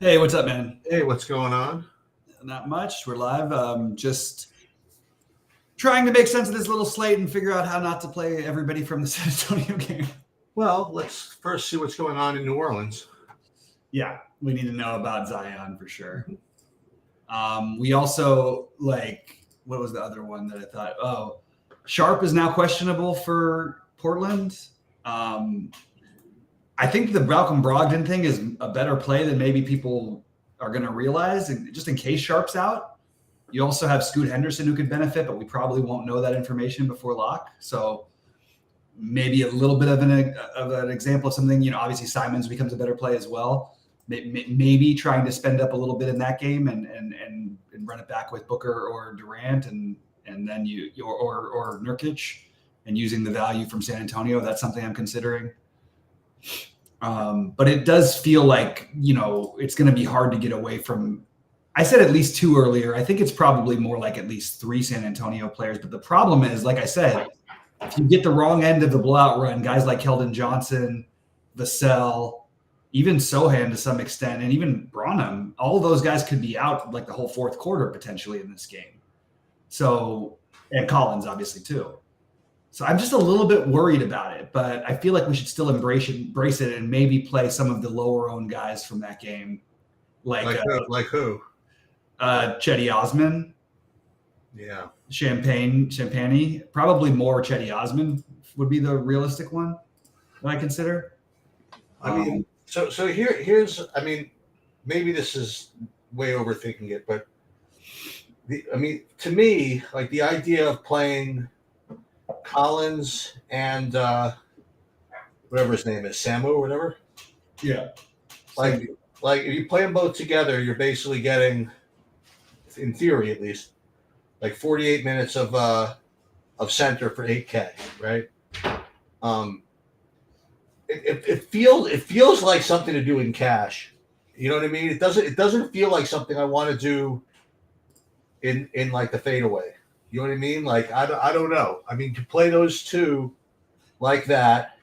Hey, what's up, man? Hey, what's going on? Not much. We're live. Just trying to make sense of this little slate and figure out how not to play everybody from the San Antonio game. Well, let's first see what's going on in New Orleans. Yeah, we need to know about Zion for sure. We also what was the other one that I thought? Oh, Sharp is now questionable for Portland. I think the Malcolm Brogdon thing is a better play than maybe people are going to realize. And just in case Sharp's out, you also have Scoot Henderson who could benefit, but we probably won't know that information before lock. So maybe a little bit of an example of something. Obviously Simons becomes a better play as well. Maybe trying to spend up a little bit in that game and run it back with Booker or Durant and then or Nurkic and using the value from San Antonio. That's something I'm considering. But it does feel like, it's going to be hard to get away from. I said at least two earlier. I think it's probably more like at least three San Antonio players. But the problem is, like I said, if you get the wrong end of the blowout run, guys like Keldon Johnson, Vassell, even Sohan to some extent, and even Branham, all of those guys could be out like the whole fourth quarter potentially in this game. So, and Collins obviously too. So I'm just a little bit worried about it, but I feel like we should still embrace it and maybe play some of the lower owned guys from that game. Like who? Chetty Osman. Yeah. Champagne. Probably more Chetty Osman would be the realistic one that I consider. I mean, so here's maybe this is way overthinking it, but to me, like the idea of playing Collins and whatever his name is, Samu or whatever. Yeah. Like if you play them both together, you're basically getting, in theory at least, like 48 minutes of center for 8K, right? It feels like something to do in cash. You know what I mean? It doesn't feel like something I want to do in like the fadeaway. You know what I mean? Like I don't know. I mean, to play those two like that,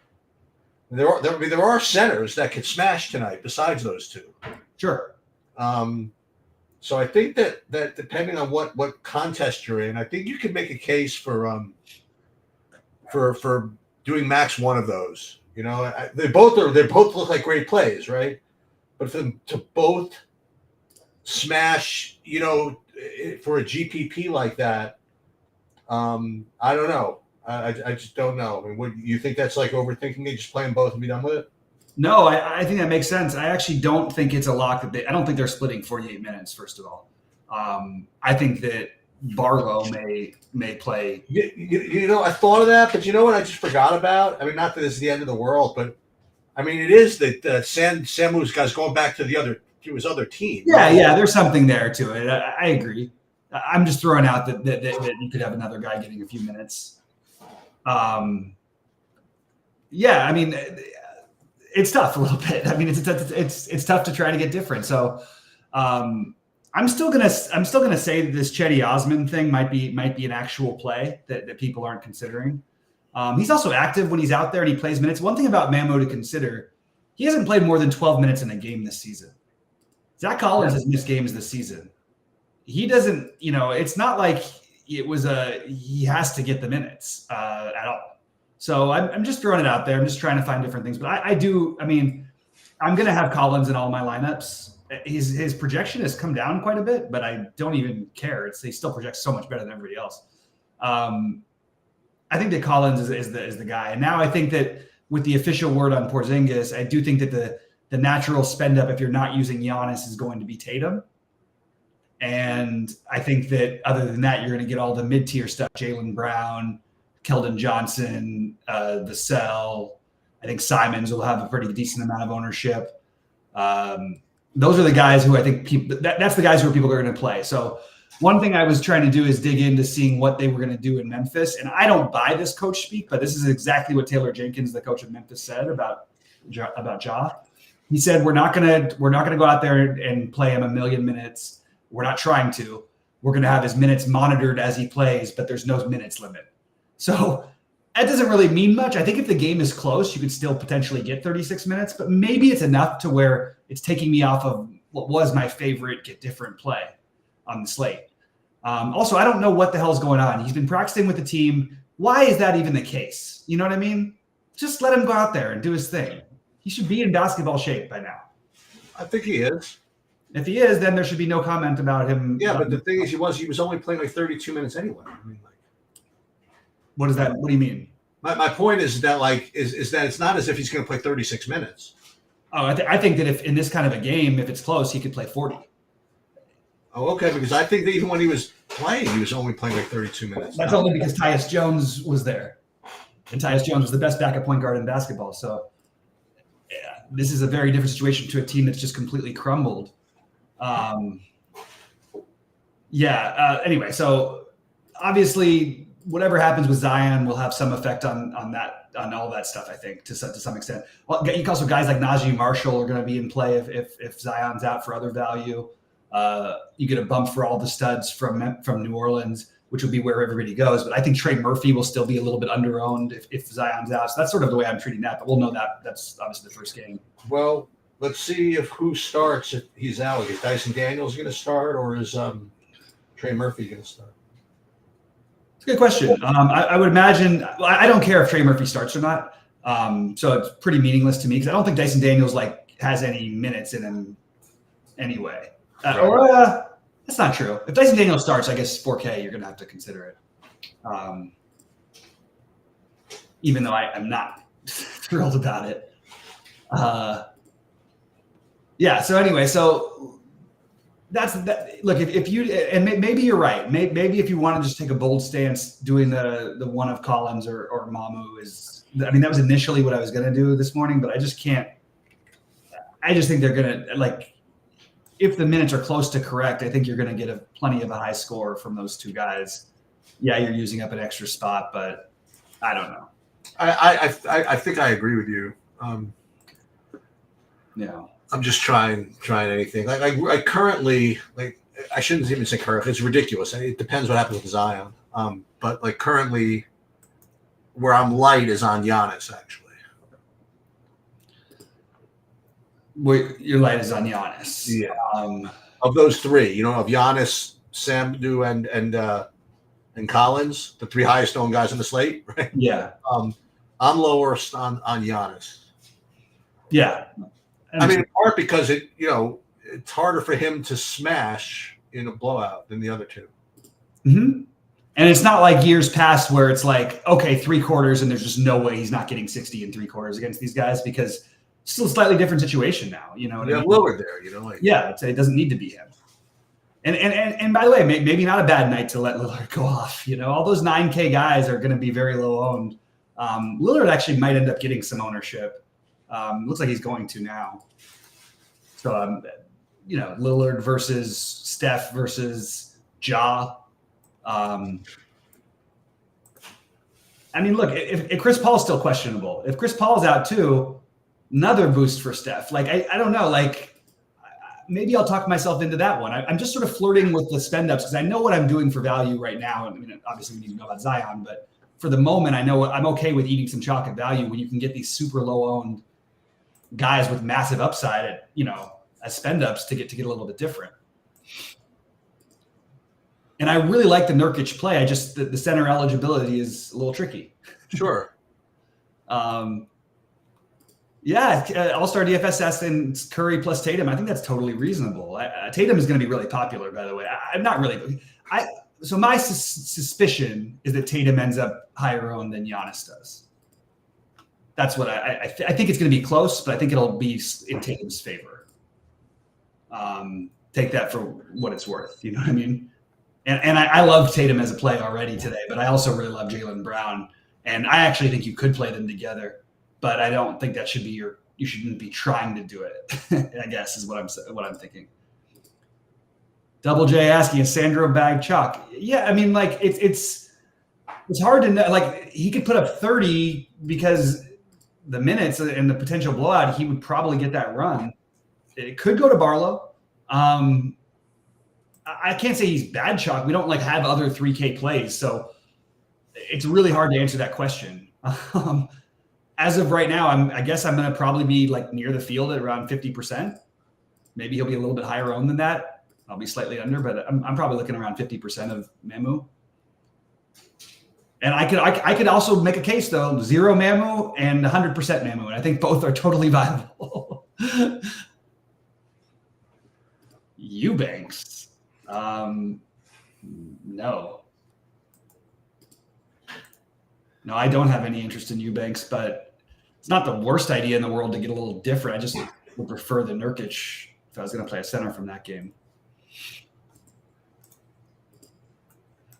there are centers that could smash tonight besides those two. Sure. So I think that depending on what contest you're in, I think you could make a case for doing max one of those. They both look like great plays, right? But for them to both smash, for a GPP like that. I don't know. I just don't know. I mean, what you think that's like overthinking it? Just play them both and be done with it? No, I think that makes sense. I actually don't think it's a lock I don't think they're splitting 48 minutes. First of all, I think that Barlow may play. I thought of that, but you know what? I just forgot about. I mean, not that it's the end of the world, but I mean, it is that Samu's guys going back to his other team. Yeah. There's something there to it. I agree. I'm just throwing out that you could have another guy getting a few minutes. Yeah, I mean, it's tough a little bit. I mean, it's tough to try to get different. So, I'm still gonna say that this Chetty Osman thing might be an actual play that people aren't considering. He's also active when he's out there and he plays minutes. One thing about Mamo to consider, he hasn't played more than 12 minutes in a game this season. Zach Collins has missed games this season. He doesn't, it's not like he has to get the minutes at all. So I'm just throwing it out there. I'm just trying to find different things. But I'm going to have Collins in all my lineups. His projection has come down quite a bit, but I don't even care. He still projects so much better than everybody else. I think that Collins is the guy. And now I think that with the official word on Porzingis, I do think that the natural spend up, if you're not using Giannis, is going to be Tatum. And I think that other than that, you're going to get all the mid-tier stuff, Jaylen Brown, Keldon Johnson, Vassell. I think Simons will have a pretty decent amount of ownership. Those are the guys who I think that's the guys who people are going to play. So one thing I was trying to do is dig into seeing what they were going to do in Memphis. And I don't buy this coach speak, but this is exactly what Taylor Jenkins, the coach of Memphis, said about Ja. He said, we're not going to go out there and play him a million minutes. We're not trying to. We're going to have his minutes monitored as he plays, but there's no minutes limit. So that doesn't really mean much. I think if the game is close, you could still potentially get 36 minutes, but maybe it's enough to where it's taking me off of what was my favorite get different play on the slate. Also, I don't know what the hell's going on. He's been practicing with the team. Why is that even the case? You know what I mean? Just let him go out there and do his thing. He should be in basketball shape by now. I think he is. If he is, then there should be no comment about him. Yeah, but the thing is, he was only playing like 32 minutes anyway. I mean, like, what is that? What do you mean? My point is that is that it's not as if he's going to play 36 minutes. Oh, I think that if in this kind of a game, if it's close, he could play 40. Oh, okay. Because I think that even when he was playing, he was only playing like 32 minutes. That's only because Tyus Jones was there, and Tyus Jones was the best backup point guard in basketball. So, yeah, this is a very different situation to a team that's just completely crumbled. Anyway, so obviously, whatever happens with Zion will have some effect on all that stuff. I think to some extent. Well, also guys like Najee Marshall are going to be in play if Zion's out for other value. You get a bump for all the studs from New Orleans, which will be where everybody goes. But I think Trey Murphy will still be a little bit underowned if Zion's out. So that's sort of the way I'm treating that. But we'll know that's obviously the first game. Well, let's see who starts if he's out. Is Dyson Daniels going to start, or is Trey Murphy going to start? It's a good question. I would imagine I don't care if Trey Murphy starts or not. So it's pretty meaningless to me because I don't think Dyson Daniels has any minutes in him anyway. That's not true. If Dyson Daniels starts, I guess 4K you're going to have to consider it. Even though I'm not thrilled about it. So anyway, so that's that. Look, if you and maybe you're right. Maybe if you want to just take a bold stance, doing the one of Collins or Mamu is. I mean, that was initially what I was going to do this morning, but I just can't. I just think they're going to if the minutes are close to correct, I think you're going to get plenty of a high score from those two guys. Yeah, you're using up an extra spot, but I don't know. I think I agree with you. Yeah. I'm just trying anything. I currently I shouldn't even say currently. It's ridiculous. It depends what happens with Zion. But currently, where I'm light is on Giannis actually. Your light is on Giannis. Yeah. Of those three, of Giannis, Samdu, and Collins, the three highest owned guys on the slate, right? Yeah. I'm lowest on Giannis. Yeah. I mean, in part because it's harder for him to smash in a blowout than the other two. Mm-hmm. And it's not like years past where it's like, okay, 3 quarters, and there's just no way he's not getting 60 in 3 quarters against these guys because it's still a slightly different situation now. You know what I mean? Lillard there, it doesn't need to be him. And by the way, maybe not a bad night to let Lillard go off. All those 9K guys are going to be very low owned. Lillard actually might end up getting some ownership. Looks like he's going to now. So, Lillard versus Steph versus Ja. I mean, look, if Chris Paul's still questionable, if Chris Paul's out too, another boost for Steph. I don't know, maybe I'll talk myself into that one. I'm just sort of flirting with the spend ups because I know what I'm doing for value right now. I mean, obviously we need to know about Zion, but for the moment, I know I'm okay with eating some chalk at value when you can get these super low owned guys with massive upside at, as spend ups to get a little bit different. And I really like the Nurkic play. I just, the center eligibility is a little tricky. Sure. All-Star DFS and Curry plus Tatum. I think that's totally reasonable. Tatum is going to be really popular, by the way. I'm not really. So my suspicion is that Tatum ends up higher owned than Giannis does. That's what I think it's going to be close, but I think it'll be in Tatum's favor. Take that for what it's worth. You know what I mean? And I love Tatum as a play already today, but I also really love Jaylen Brown. And I actually think you could play them together, but I don't think that should be you shouldn't be trying to do it, I guess is what I'm thinking. Double J asking, is Sandro bag chalk? Yeah, I mean, it's hard to know. He could put up 30 because the minutes and the potential blowout, he would probably get that run. It could go to Barlow. I can't say he's bad chalk. We don't have other 3K plays, so it's really hard to answer that question. As of right now, I guess I'm going to probably be near the field at around 50%. Maybe he'll be a little bit higher owned than that. I'll be slightly under, but I'm probably looking around 50% of Mamu. And I could also make a case though, 0 Mamu and 100% Mamu, and I think both are totally viable. Eubanks, no, I don't have any interest in Eubanks, but it's not the worst idea in the world to get a little different. I just would prefer the Nurkic if I was going to play a center from that game.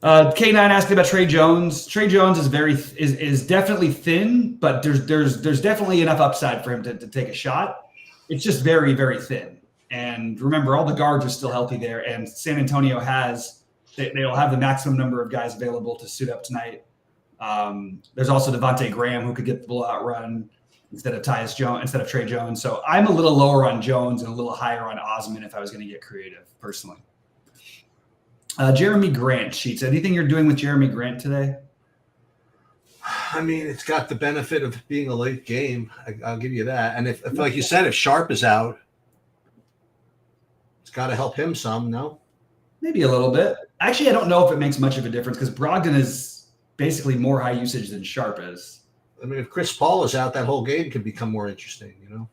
K9 asking about Trey Jones. Trey Jones is definitely thin, but there's definitely enough upside for him to take a shot. It's just very, very thin. And remember, all the guards are still healthy there, and San Antonio they'll have the maximum number of guys available to suit up tonight. There's also Devontae Graham who could get the blowout run instead of Trey Jones. So I'm a little lower on Jones and a little higher on Osman if I was going to get creative personally. Jeremy Grant, Sheets. Anything you're doing with Jeremy Grant today? I mean, it's got the benefit of being a late game. I'll give you that. And if like you said, if Sharp is out, it's got to help him some, no? Maybe a little bit. Actually, I don't know if it makes much of a difference because Brogdon is basically more high usage than Sharp is. I mean, if Chris Paul is out, that whole game could become more interesting, you know?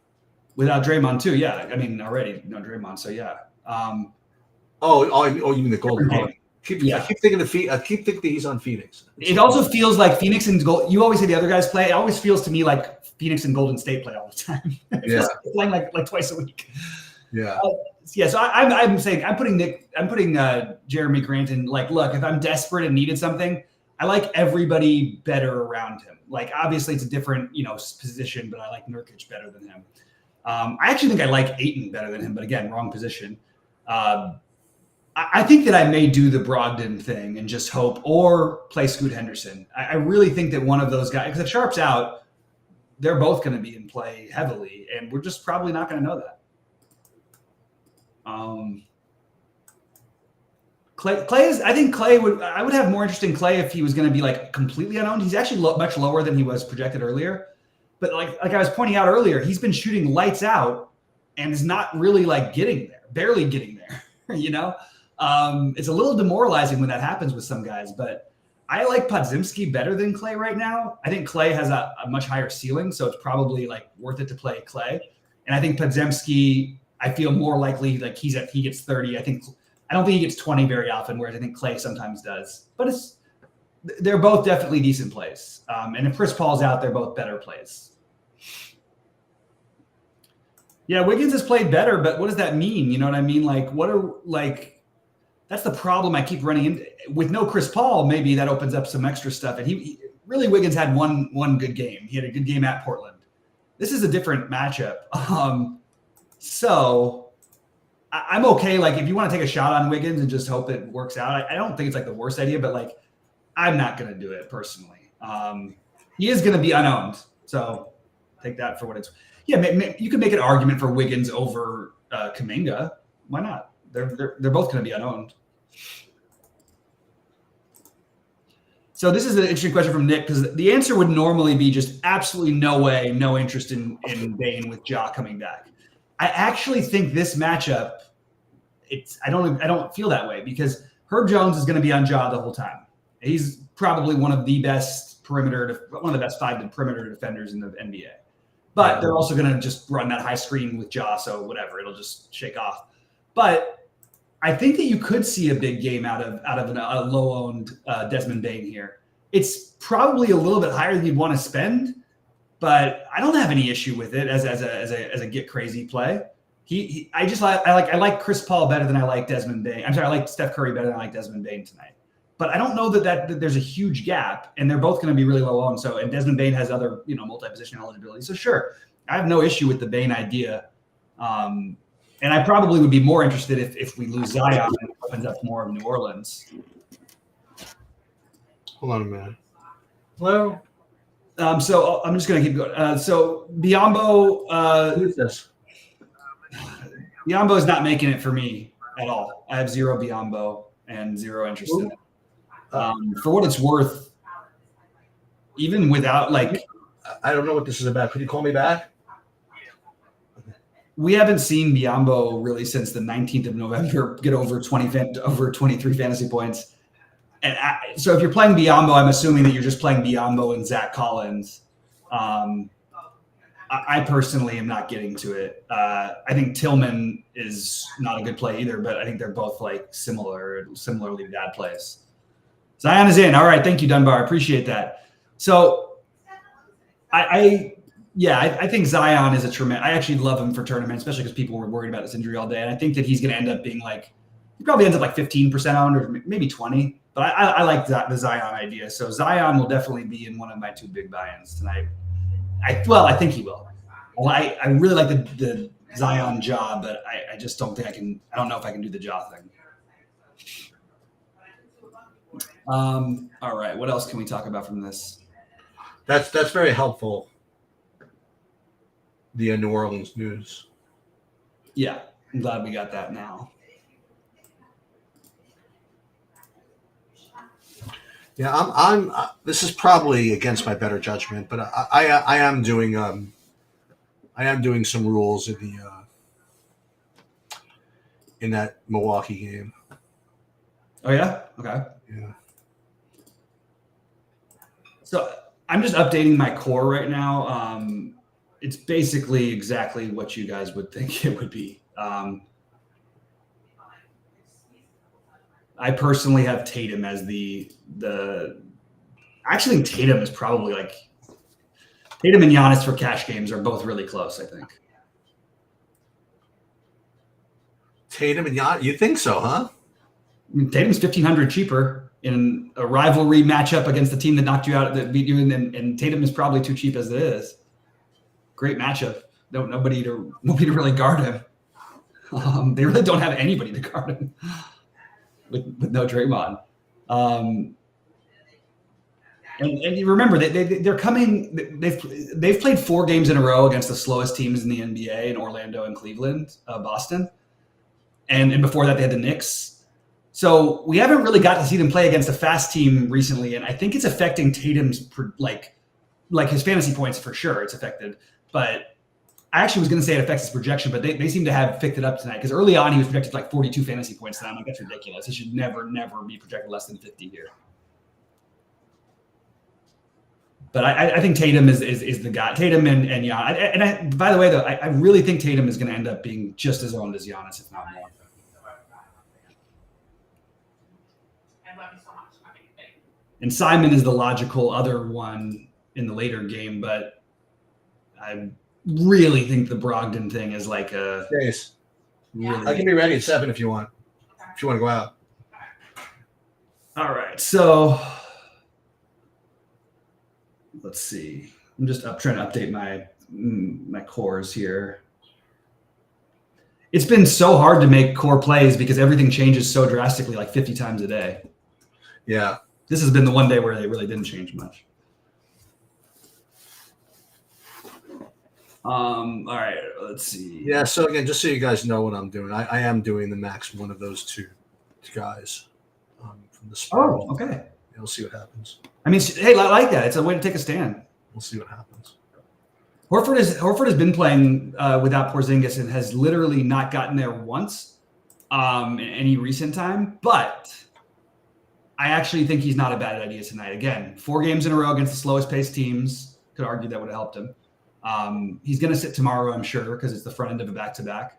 Without Draymond too, yeah. I mean, already no Draymond, so yeah. You mean the Golden Game? I keep thinking that he's on Phoenix. It also feels like Phoenix and Gold. You always say the other guys play. It always feels to me like Phoenix and Golden State play all the time. Yeah, like playing like twice a week. Yeah. So I'm saying I'm putting Jeremy Grant in. Like, look, if I'm desperate and needed something, I like everybody better around him. Like, obviously it's a different position, but I like Nurkic better than him. I actually think I like Ayton better than him, but again, wrong position. I think that I may do the Brogdon thing and just hope, or play Scoot Henderson. I really think that one of those guys, because if Sharp's out, they're both going to be in play heavily, and we're just probably not going to know that. Clay is. I think I would have more interest in Clay if he was going to be like completely unowned. He's actually much lower than he was projected earlier. But like I was pointing out earlier, he's been shooting lights out and is not really like getting there, barely getting there. It's a little demoralizing when that happens with some guys, but I like Podziemski better than Clay right now. I think Clay has a much higher ceiling, so it's probably like worth it to play Clay. And I think Podziemski, I feel more likely like he gets 30. I don't think he gets 20 very often, whereas I think Clay sometimes does. But they're both definitely decent plays. And if Chris Paul's out, they're both better plays. Yeah, Wiggins has played better, but what does that mean? You know what I mean? That's the problem I keep running into. With no Chris Paul, maybe that opens up some extra stuff. And he really, Wiggins had one good game. He had a good game at Portland. This is a different matchup. So I'm okay. Like, if you want to take a shot on Wiggins and just hope it works out, I don't think it's like the worst idea, but like, I'm not going to do it personally. He is going to be unowned. So take that for what it's. Yeah, you could make an argument for Wiggins over Kuminga. Why not? They're both going to be unowned. So this is an interesting question from Nick, because the answer would normally be just absolutely no way, no interest in Bane with Ja coming back. I actually think this matchup, I don't feel that way, because Herb Jones is going to be on Ja the whole time. He's probably one of the best 5 perimeter defenders in the NBA. But they're also going to just run that high screen with Ja, so whatever, it'll just shake off. But I think that you could see a big game out of a low-owned Desmond Bane here. It's probably a little bit higher than you'd want to spend, but I don't have any issue with it as a get crazy play. I like Chris Paul better than I like Desmond Bane. I like Steph Curry better than I like Desmond Bane tonight. But I don't know that there's a huge gap, and they're both going to be really low owned. So, and Desmond Bane has other, multi-position eligibility. So sure, I have no issue with the Bane idea. And I probably would be more interested if we lose Zion and it opens up more of New Orleans. Hold on a minute. Hello. So I'm just going to keep going. So Biyombo, who's this? Biyombo is not making it for me at all. I have zero Biyombo and zero interest in it. For what it's worth, even without I don't know what this is about. Could you call me back? we haven't seen Biombo really since the 19th of November get over 23 fantasy points. And so if you're playing Biombo, I'm assuming that you're just playing Biombo and Zach Collins. I personally am not getting to it. I think Tillman is not a good play either, but I think they're both like similarly bad plays. Zion is in. All right. Thank you, Dunbar. I appreciate that. So I think Zion is a tremendous. I actually love him for tournament, especially because people were worried about this injury all day. And I think that he's going to end up being he probably ends up 15% owned or maybe 20. But I like the Zion idea. So Zion will definitely be in one of my 2 big buy-ins tonight. I think he will. I really like the Zion job, but I just don't think I can. I don't know if I can do the jaw thing. All right. What else can we talk about from this? That's very helpful. The New Orleans news. Yeah, I'm glad we got that now. Yeah, I'm. This is probably against my better judgment, but I am doing some rules in that Milwaukee game. Oh yeah. Okay. Yeah. So I'm just updating my core right now. It's basically exactly what you guys would think it would be. I personally have Tatum as the. I actually think Tatum is probably Tatum and Giannis for cash games are both really close. I think. Tatum and Giannis, you think so, huh? I mean, Tatum's 1,500 cheaper in a rivalry matchup against the team that knocked you out, that beat you, and Tatum is probably too cheap as it is. Great matchup. Nobody to really guard him. They really don't have anybody to guard him with no Draymond. And you remember they're coming. They've played 4 games in a row against the slowest teams in the NBA in Orlando and Cleveland, Boston, and before that they had the Knicks. So we haven't really got to see them play against a fast team recently, and I think it's affecting Tatum's like his fantasy points for sure. It's affected, but I actually was going to say it affects his projection, but they seem to have picked it up tonight because early on he was projected 42 fantasy points, and I'm like, that's ridiculous. He should never be projected less than 50 here. But I think Tatum is the guy. Tatum and Giannis. By the way, though, I really think Tatum is going to end up being just as owned as Giannis, if not more. And Simon is the logical other one in the later game, but I really think the Brogdon thing is like a. Yes. Really, I can be ready at 7 if you want. If you want to go out. All right, so let's see. I'm just trying to update my cores here. It's been so hard to make core plays because everything changes so drastically, 50 times a day. Yeah. This has been the one day where they really didn't change much. All right, let's see. Yeah, so again, just so you guys know what I'm doing, I am doing the max one of those 2 guys from the spring. Oh, okay. We'll see what happens. I mean, hey, I like that. It's a way to take a stand. We'll see what happens. Horford has been playing without Porzingis and has literally not gotten there once in any recent time. But I actually think he's not a bad idea tonight. Again, 4 games in a row against the slowest paced teams. Could argue that would have helped him. He's going to sit tomorrow, I'm sure, because it's the front end of a back-to-back.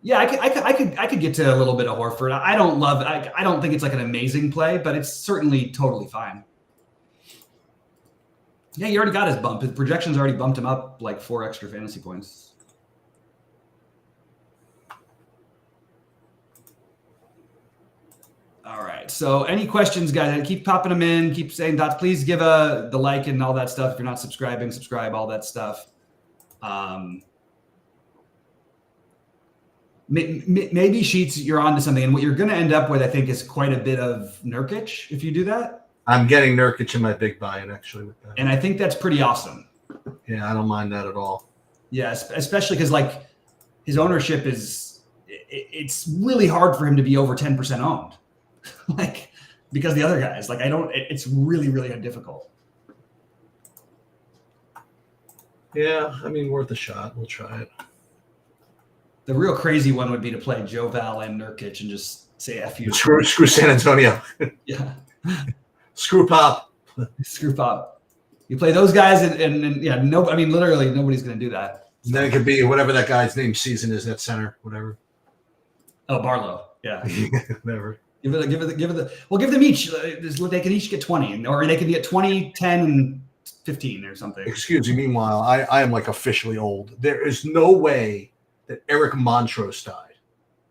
Yeah, I could get to a little bit of Horford. I don't love it. I don't think it's an amazing play, but it's certainly totally fine. Yeah, he already got his bump. His projections already bumped him up 4 extra fantasy points. All right. So any questions, guys? Keep popping them in. Keep saying dots. Please give the like and all that stuff. If you're not subscribing, subscribe, all that stuff. Maybe Sheets, you're onto something. And what you're going to end up with, I think, is quite a bit of Nurkic if you do that. I'm getting Nurkic in my big buy-in, actually, with that. And I think that's pretty awesome. Yeah, I don't mind that at all. Yeah, especially because his ownership it's really hard for him to be over 10% owned. Because the other guys, it's really, really difficult. Yeah, I mean, worth a shot. We'll try it. The real crazy one would be to play Joval and Nurkic and just say F you. Screw San Antonio. Yeah. Screw Pop. Screw Pop. You play those guys and yeah, no, I mean, literally nobody's going to do that. So. And then it could be whatever that guy's name season is at center, whatever. Oh, Barlow. Yeah. Whatever. Give them each. They can each get 20, or they can get 20, 10, and 15 or something. Excuse me. Meanwhile, I am like officially old. There is no way that Eric Montrose died.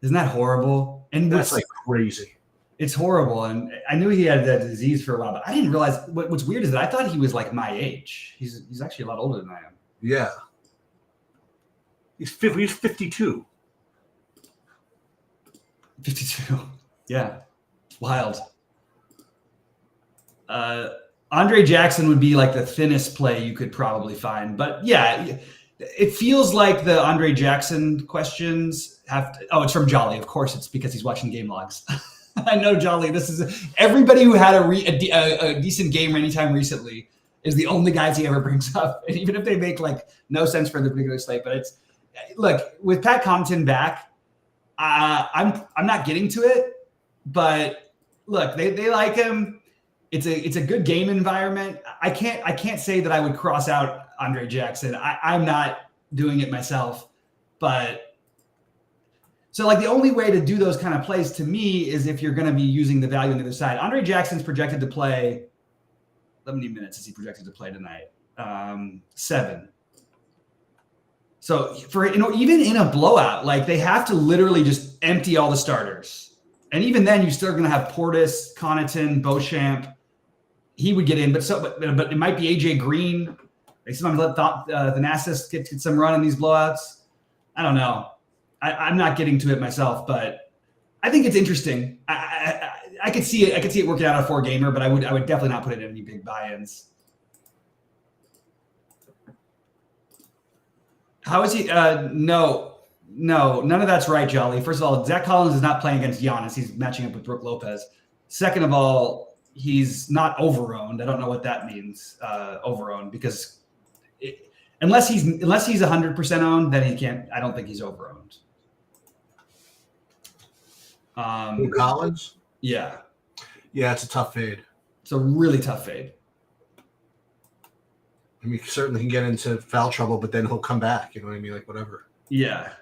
Isn't that horrible? And that's like crazy. It's horrible. And I knew he had that disease for a while, but I didn't realize what's weird is that I thought he was like my age. He's actually a lot older than I am. Yeah. He's 52. 52. Yeah. Wild. Andre Jackson would be like the thinnest play you could probably find. But yeah, it feels like the Andre Jackson questions have to. Oh, it's from Jolly. Of course, it's because he's watching game logs. I know, Jolly. This is everybody who had a decent game anytime recently is the only guys he ever brings up. And even if they make like no sense for the particular slate, but it's look with Pat Connaughton back. I'm not getting to it, but look, they like him. It's a good game environment. I can't say that I would cross out Andre Jackson. I'm not doing it myself, but so like the only way to do those kind of plays to me is if you're going to be using the value on the other side. Andre Jackson's projected to play. How many minutes is he projected to play tonight? 7. So for even in a blowout, like they have to literally just empty all the starters, and even then, you're still going to have Portis, Connaughton, Beauchamp. He would get in, but it might be AJ Green. They sometimes let Thanasis get some run in these blowouts. I don't know. I'm not getting to it myself, but I think it's interesting. I could see it. I could see it working out on a 4-gamer, but I would definitely not put it in any big buy-ins. How is he? No, none of that's right, Jolly. First of all, Zach Collins is not playing against Giannis. He's matching up with Brook Lopez. Second of all, he's not over-owned. I don't know what that means, over-owned, because unless he's 100% owned, then he can't. I don't think he's over-owned. Collins? Yeah. Yeah, it's a tough fade. It's a really tough fade. I mean, he certainly can get into foul trouble, but then he'll come back. You know what I mean? Like, whatever. Yeah.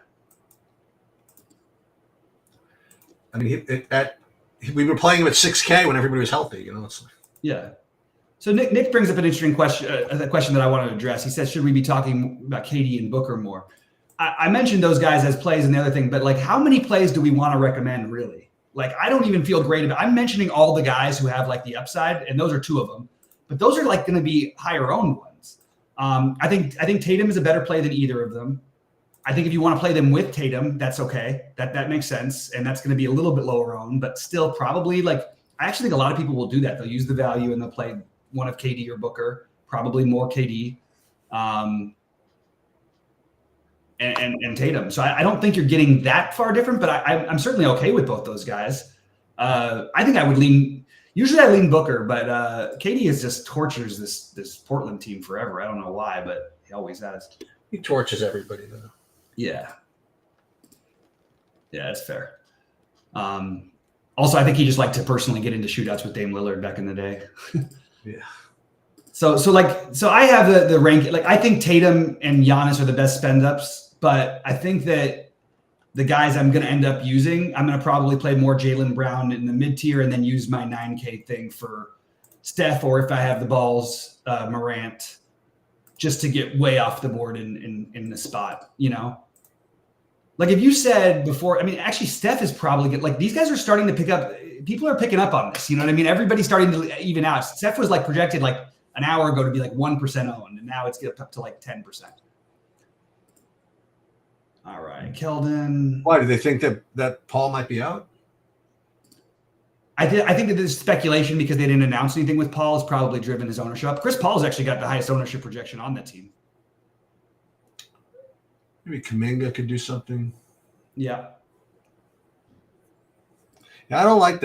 I mean, we were playing him at 6K when everybody was healthy. You know, it's like, yeah. So Nick brings up an interesting question, a question that I want to address. He says, should we be talking about KD and Booker more? I mentioned those guys as plays and the other thing, but like how many plays do we want to recommend really? Like, I don't even feel great about I'm mentioning all the guys who have like the upside, and those are 2 of them, but those are like going to be higher owned ones. I think Tatum is a better play than either of them. I think if you want to play them with Tatum, that's okay. That makes sense. And that's going to be a little bit lower owned, but still probably like, I actually think a lot of people will do that. They'll use the value and they'll play one of KD or Booker, probably more KD. And Tatum. So I don't think you're getting that far different, but I'm certainly okay with both those guys. I think I would lean. Usually I lean Booker, but KD is just tortures this Portland team forever. I don't know why, but he always has. he torches everybody, though. Yeah. Yeah, that's fair. Also, I think he just liked to personally get into shootouts with Dame Lillard back in the day. Yeah. So I have the rank. Like, I think Tatum and Giannis are the best spend ups, but I think that the guys I'm going to end up using, I'm going to probably play more Jaylen Brown in the mid tier and then use my 9K thing for Steph, or if I have the balls, Morant, just to get way off the board in the spot, you know? Like if you said before, I mean, actually Steph is probably good. Like these guys are starting to pick up. People are picking up on this. You know what I mean? Everybody's starting to even out. Steph was like projected like an hour ago to be like 1% owned, and now it's up to like 10%. All right, Keldon. Why do they think that Paul might be out? I think that this speculation because they didn't announce anything with Paul has probably driven his ownership. Chris Paul's actually got the highest ownership projection on that team. Maybe Kuminga could do something. Yeah. Yeah, I don't like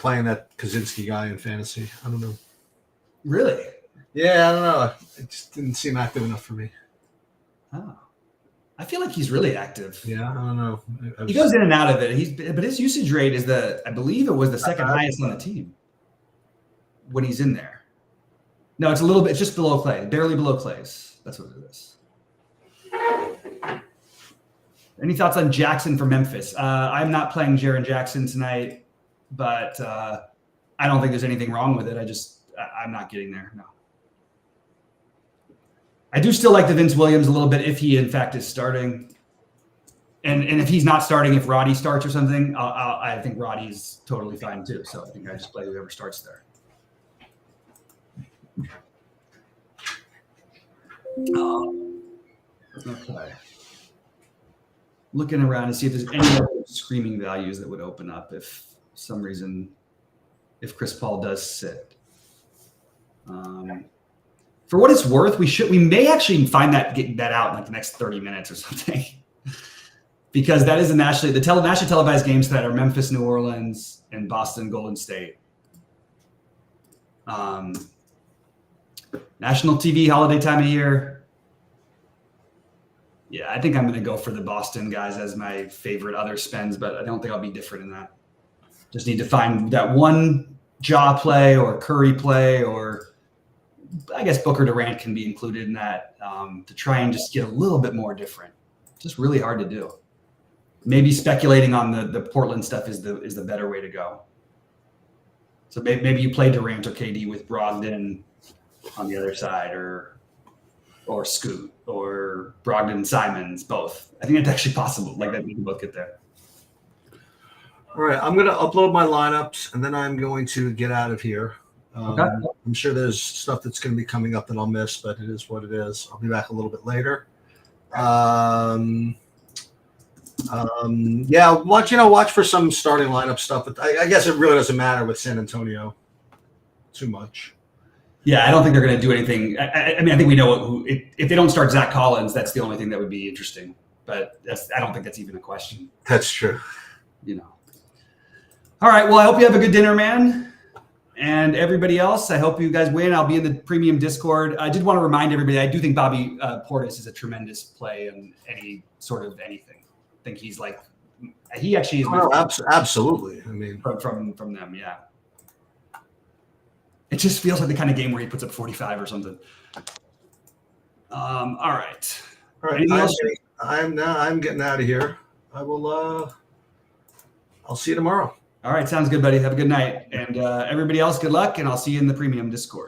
playing that Kaczynski guy in fantasy. I don't know. Really? Yeah, I don't know. It just didn't seem active enough for me. Oh. I feel like he's really active. Yeah, I don't know. He goes in and out of it. But his usage rate is I believe it was the second highest on the team when he's in there. No, it's a little bit. It's just below Clay, barely below Clay's. That's what it is. Any thoughts on Jackson for Memphis? I'm not playing Jaren Jackson tonight, but I don't think there's anything wrong with it. I'm not getting there. No. I do still like the Vince Williams a little bit if he in fact is starting, and if he's not starting, if Roddy starts or something, I think Roddy's totally fine too. So I think I just play whoever starts there. Okay. Looking around to see if there's any other screaming values that would open up if some reason, if Chris Paul does sit. For what it's worth, we may actually find get that out in like the next 30 minutes or something, because that is the nationally televised games that are Memphis, New Orleans, and Boston, Golden State. National TV holiday time of year. Yeah, I think I'm going to go for the Boston guys as my favorite other spends, but I don't think I'll be different in that. Just need to find that one jaw play or Curry play, or I guess Booker Durant can be included in that, to try and just get a little bit more different. Just really hard to do. Maybe speculating on the Portland stuff is the better way to go. So maybe you play Durant or KD with Brogdon on the other side, or Scoot, or Brogdon, Simons, both. I think it's actually possible. Like that, we can both get there. All right, I'm going to upload my lineups, and then I'm going to get out of here. Okay. I'm sure there's stuff that's going to be coming up that I'll miss, but it is what it is. I'll be back a little bit later. Yeah, watch for some starting lineup stuff. But I guess it really doesn't matter with San Antonio too much. Yeah, I don't think they're going to do anything. I mean, I think we know if they don't start Zach Collins, that's the only thing that would be interesting. But I don't think that's even a question. That's true. All right. Well, I hope you have a good dinner, man. And everybody else, I hope you guys win. I'll be in the premium Discord. I did want to remind everybody, I do think Bobby Portis is a tremendous play in any sort of anything. I think he actually is. Absolutely. I mean, from them, yeah. It just feels like the kind of game where he puts up 45 or something. All right. All right. I'm getting out of here. I'll see you tomorrow. All right. Sounds good, buddy. Have a good night. And everybody else, good luck. And I'll see you in the premium Discord.